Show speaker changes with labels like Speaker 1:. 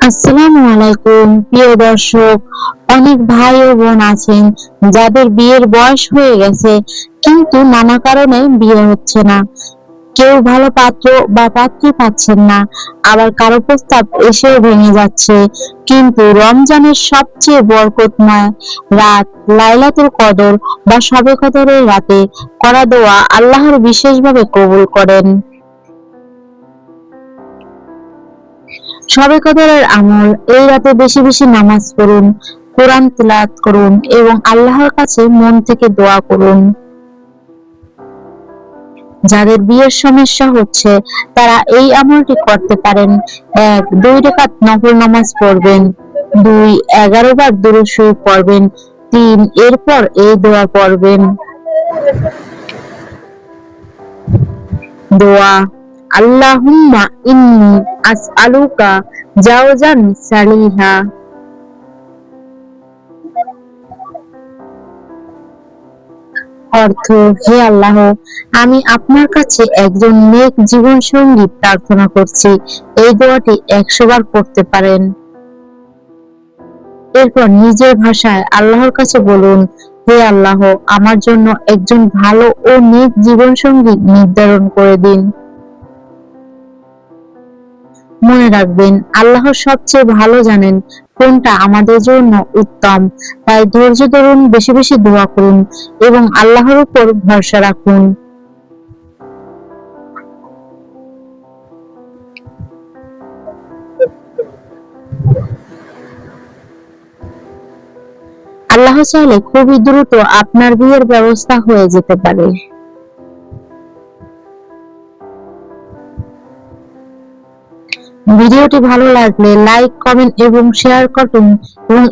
Speaker 1: আসসালামু আলাইকুম প্রিয় দর্শক। অনেক ভাই ও বোন আছেন যাদের বিয়ের বয়স হয়ে গেছে, কিন্তু নানা কারণে বিয়ে হচ্ছে না। কেউ ভালো পাত্র বা পাত্রী পাচ্ছেন না, আবার কারো প্রস্তাব এসেও ভেঙে যাচ্ছে। কিন্তু রমজানের সবচেয়ে বরকতময় রাত, লাইলাতুল কদর বা শবে কদরের রাতে করা দোয়া আল্লাহর বিশেষভাবে কবুল করেন। শবে কদরের আমল: এই রাতে বেশি বেশি নামাজ পড়ুন, কোরআন তিলাওয়াত করুন এবং আল্লাহর কাছে মন থেকে দোয়া করুন। যাদের বিয়ের সমস্যা হচ্ছে তারা এই আমলটি করতে পারেন। ১. ২ রাকাত নফল নামাজ পড়বেন। ২. ১১ বার দুরূদ শরীফ পড়বেন। ৩. এরপর এই দোয়া পড়বেন। দোয়া: আল্লাহুম্মা ইন্নী আসআলুকা জাওজান সালিহা। অর্থ: হে আল্লাহ, আমি আপনার কাছে একজন নেক জীবনসঙ্গী প্রার্থনা করছি। এই দোয়াটি ১০০ বার পড়তে পারেন। এরপর নিজের ভাষায় আল্লাহর কাছে বলুন, হে আল্লাহ, আমার জন্য একজন ভালো ও নেক জীবনসঙ্গী নির্ধারণ করে দিন। মনে রাখবেন, আল্লাহ সবচেয়ে ভালো জানেন কোনটা আমাদের জন্য উত্তম। তাই ধৈর্য ধরুন, বেশি বেশি দোয়া করুন এবং আল্লাহর উপর ভরসা রাখুন। আল্লাহ চাইলে খুবই দ্রুত আপনার বিয়ের ব্যবস্থা হয়ে যেতে পারে। ভিডিওটি ভালো লাগলে লাইক, কমেন্ট এবং শেয়ার করুন এবং